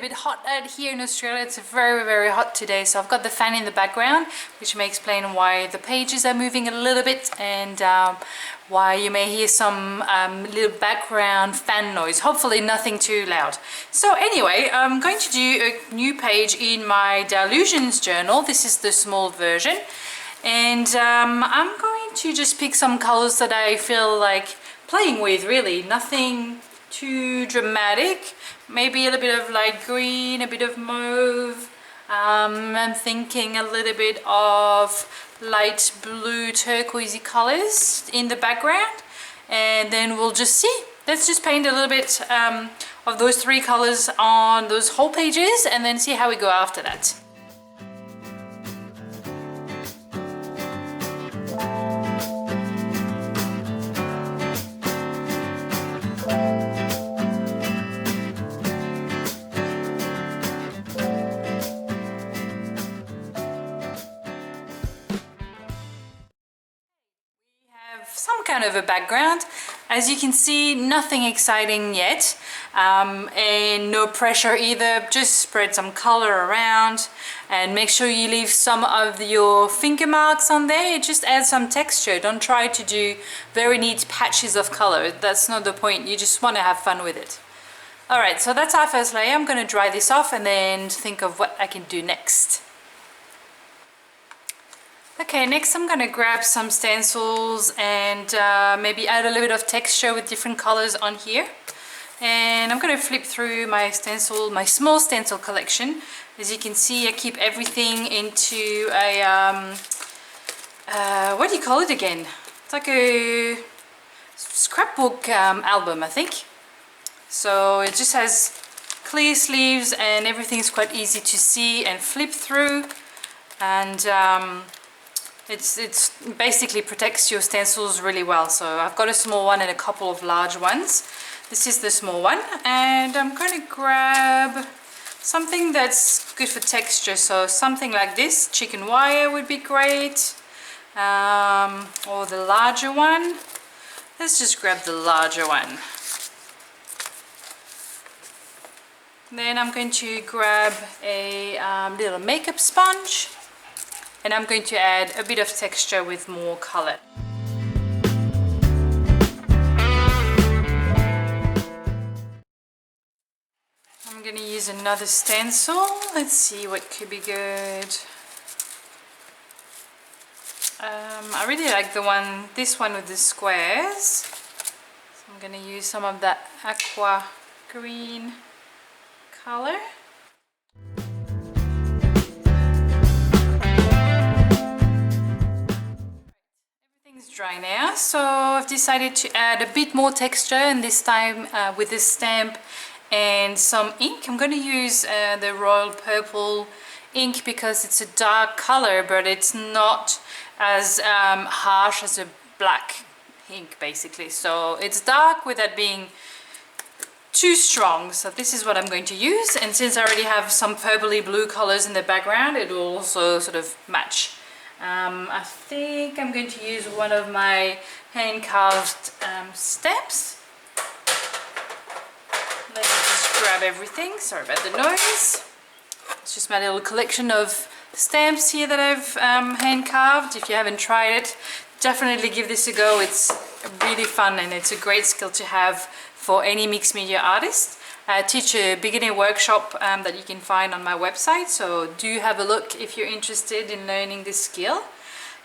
bit hot out here in Australia. It's very hot today, so I've got the fan in the background, which may explain why the pages are moving a little bit and why you may hear some little background fan noise. Hopefully nothing too loud. So anyway, I'm going to do a new page in my Delusions journal. This is the small version, and I'm going to just pick some colors that I feel like playing with, really. Nothing too dramatic. Maybe a little bit of light green, a bit of mauve. I'm thinking a little bit of light blue turquoisey colors in the background, and then we'll just see. Let's just paint a little bit of those three colors on those whole pages and then see how we go after that. Some kind of a background. As you can see, nothing exciting yet, and no pressure either. Just spread some color around and make sure you leave some of your finger marks on there. It just adds some texture. Don't try to do very neat patches of color. That's not the point. You just want to have fun with it. Alright, so that's our first layer. I'm going to dry this off and then think of what I can do next. Okay, next I'm going to grab some stencils and maybe add a little bit of texture with different colors on here. And I'm going to flip through my stencil, my small stencil collection. As you can see, I keep everything into a, what do you call it again? It's like a scrapbook album, I think. So it just has clear sleeves and everything's quite easy to see and flip through. And it's basically protects your stencils really well. So I've got a small one and a couple of large ones. This is the small one, and I'm going to grab something that's good for texture. So something like this, chicken wire would be great, or the larger one. Let's just grab the larger one. Then I'm going to grab a little makeup sponge. And I'm going to add a bit of texture with more color. I'm going to use another stencil. Let's see what could be good. I really like this one with the squares. So I'm going to use some of that aqua green color. Dry now, so I've decided to add a bit more texture, and this time with this stamp and some ink. I'm going to use the royal purple ink because it's a dark color, but it's not as harsh as a black ink basically. So it's dark without being too strong. So this is what I'm going to use, and since I already have some purpley blue colors in the background, it will also sort of match. I think I'm going to use one of my hand-carved stamps. Let me just grab everything. Sorry about the noise. It's just my little collection of stamps here that I've hand-carved. If you haven't tried it, definitely give this a go. It's really fun and it's a great skill to have for any mixed media artist. I teach a beginner workshop that you can find on my website, so do have a look if you're interested in learning this skill.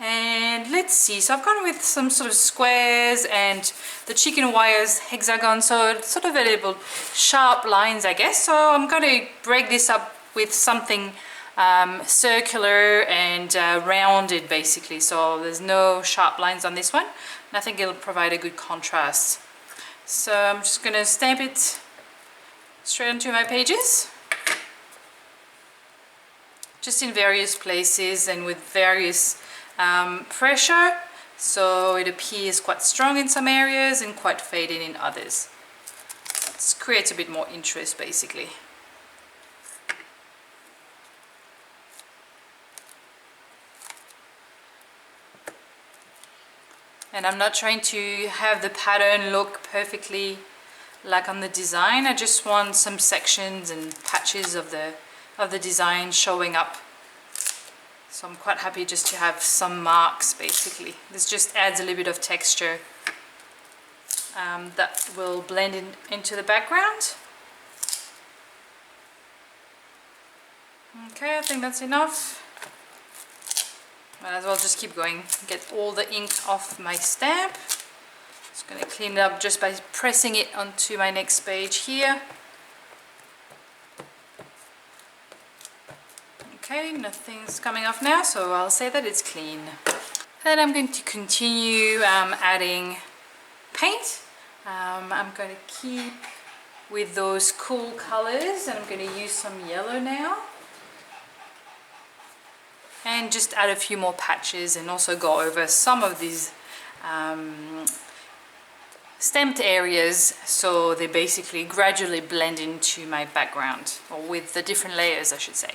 And let's see, so I've gone with some sort of squares and the chicken wires hexagon, so it's sort of a little sharp lines, I guess. So I'm going to break this up with something circular and rounded basically, so there's no sharp lines on this one, and I think it'll provide a good contrast. So I'm just going to stamp it straight onto my pages, just in various places and with various pressure, so it appears quite strong in some areas and quite faded in others. It creates a bit more interest basically. And I'm not trying to have the pattern look perfectly like on the design. I just want some sections and patches of the design showing up. So I'm quite happy just to have some marks basically. This just adds a little bit of texture that will blend into the background. Okay, I think that's enough. Might as well just keep going, get all the ink off my stamp. Just going to clean it up just by pressing it onto my next page here. Okay, nothing's coming off now, so I'll say that it's clean. Then I'm going to continue adding paint. I'm going to keep with those cool colors, and I'm going to use some yellow now. And just add a few more patches and also go over some of these stamped areas so they basically gradually blend into my background, or with the different layers I should say.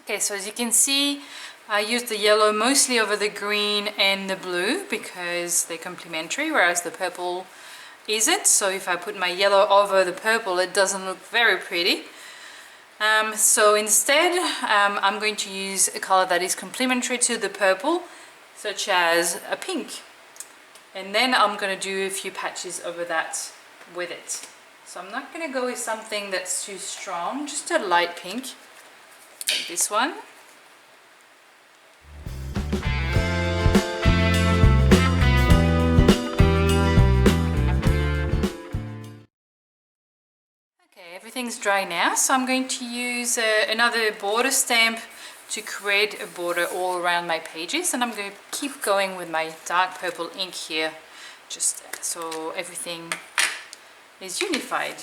Okay, so as you can see, I used the yellow mostly over the green and the blue because they're complementary, whereas the purple isn't. So if I put my yellow over the purple, it doesn't look very pretty. So instead, I'm going to use a color that is complementary to the purple, such as a pink. And then I'm going to do a few patches over that with it. So I'm not going to go with something that's too strong, just a light pink, like this one. Everything's dry now, so I'm going to use another border stamp to create a border all around my pages, and I'm going to keep going with my dark purple ink here, just so everything is unified.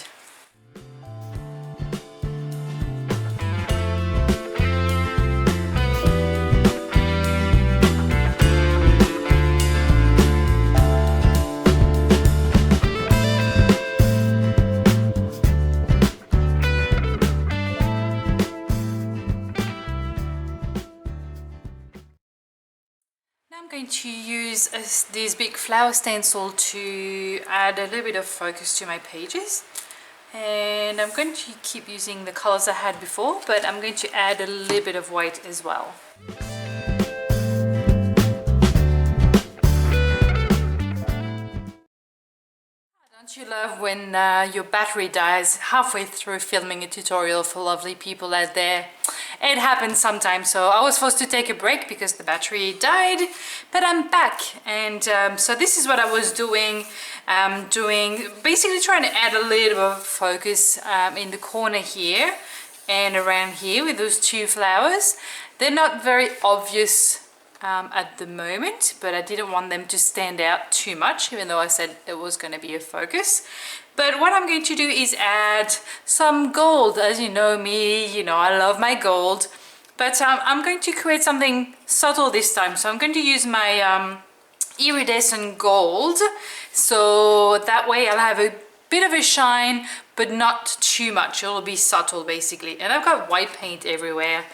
I'm going to use this big flower stencil to add a little bit of focus to my pages, and I'm going to keep using the colors I had before, but I'm going to add a little bit of white as well. Don't you love when your battery dies halfway through filming a tutorial for lovely people out there? It happens sometimes, so I was forced to take a break because the battery died, but I'm back. And so this is what I was doing, basically trying to add a little of focus in the corner here and around here with those two flowers. They're not very obvious at the moment, but I didn't want them to stand out too much, even though I said it was going to be a focus. But what I'm going to do is add some gold. As you know me, you know I love my gold, but I'm going to create something subtle this time. So I'm going to use my iridescent gold, so that way I'll have a bit of a shine, but not too much. It'll be subtle basically. And I've got white paint everywhere.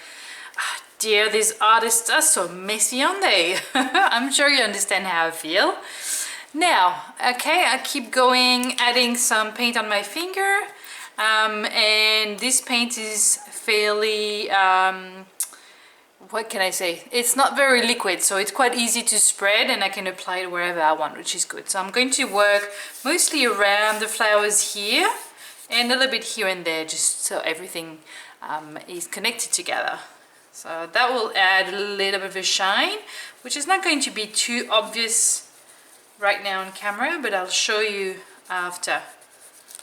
Dear, these artists are so messy, aren't they? I'm sure you understand how I feel. Now, okay, I keep going, adding some paint on my finger, and this paint is fairly, what can I say? It's not very liquid, so it's quite easy to spread, and I can apply it wherever I want, which is good. So I'm going to work mostly around the flowers here, and a little bit here and there, just so everything is connected together. So that will add a little bit of a shine, which is not going to be too obvious right now on camera, but I'll show you after.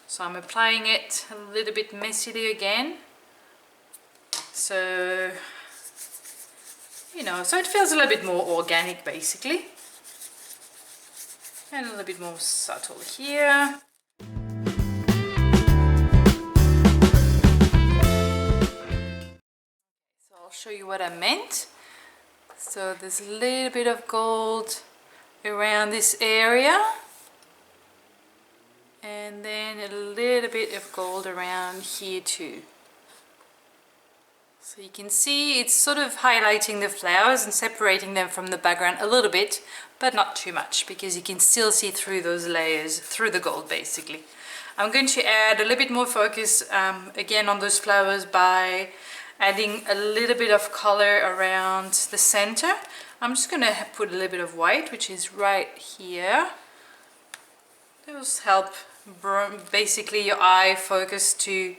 So I'm applying it a little bit messily again. So, you know, so it feels a little bit more organic basically. And a little bit more subtle here. I'll show you what I meant. So there's a little bit of gold around this area, and then a little bit of gold around here too. So you can see it's sort of highlighting the flowers and separating them from the background a little bit, but not too much, because you can still see through those layers, through the gold basically. I'm going to add a little bit more focus again on those flowers by adding a little bit of color around the center. I'm just going to put a little bit of white, which is right here. Those help basically your eye focus to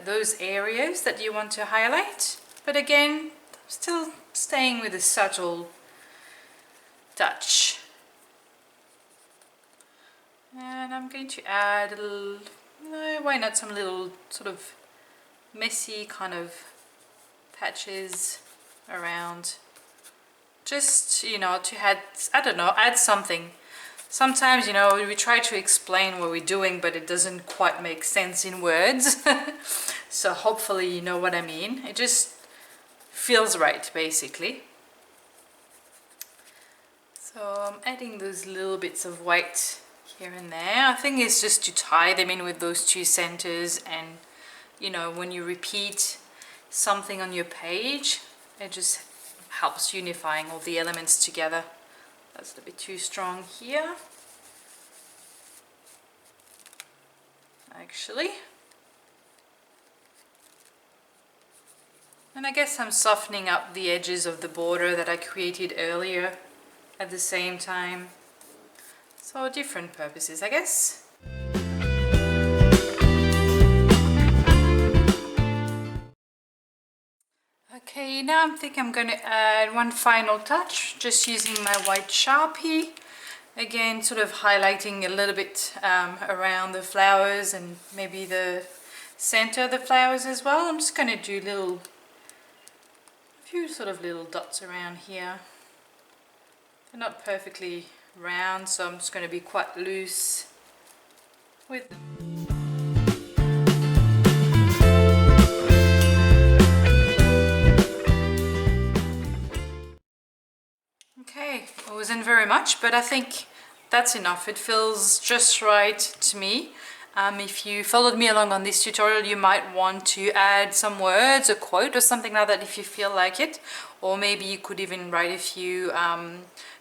those areas that you want to highlight, but again still staying with a subtle touch. And I'm going to add a little, why not some little sort of messy kind of patches around, just, you know, to add, I don't know, add something. Sometimes, you know, we try to explain what we're doing, but it doesn't quite make sense in words. So hopefully you know what I mean. It just feels right, basically. So I'm adding those little bits of white here and there. I think it's just to tie them in with those two centers, and, you know, when you repeat something on your page, it just helps unifying all the elements together. That's a bit too strong here, actually. And I guess I'm softening up the edges of the border that I created earlier at the same time. So different purposes, I guess. Okay, now I think I'm going to add one final touch, just using my white Sharpie. Again, sort of highlighting a little bit around the flowers and maybe the center of the flowers as well. I'm just going to do a few sort of little dots around here. They're not perfectly round, so I'm just going to be quite loose with them. Okay, it wasn't very much, but I think that's enough. It feels just right to me. If you followed me along on this tutorial, you might want to add some words, a quote or something like that if you feel like it. Or maybe you could even write a few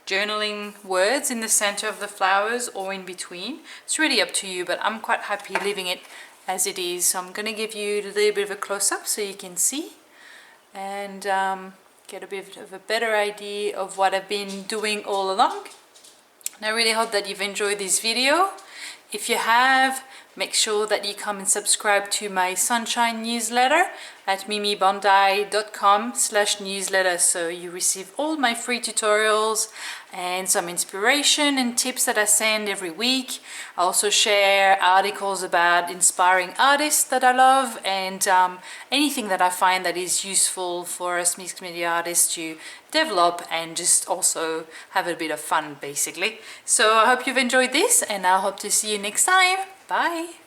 journaling words in the center of the flowers or in between. It's really up to you, but I'm quite happy leaving it as it is. So I'm going to give you a little bit of a close-up so you can see and get a bit of a better idea of what I've been doing all along. And I really hope that you've enjoyed this video. If you have, make sure that you come and subscribe to my sunshine newsletter at mimibondi.com/newsletter, so you receive all my free tutorials and some inspiration and tips that I send every week. I also share articles about inspiring artists that I love and anything that I find that is useful for us mixed media artists to develop and just also have a bit of fun, basically. So I hope you've enjoyed this, and I hope to see you next time. Bye!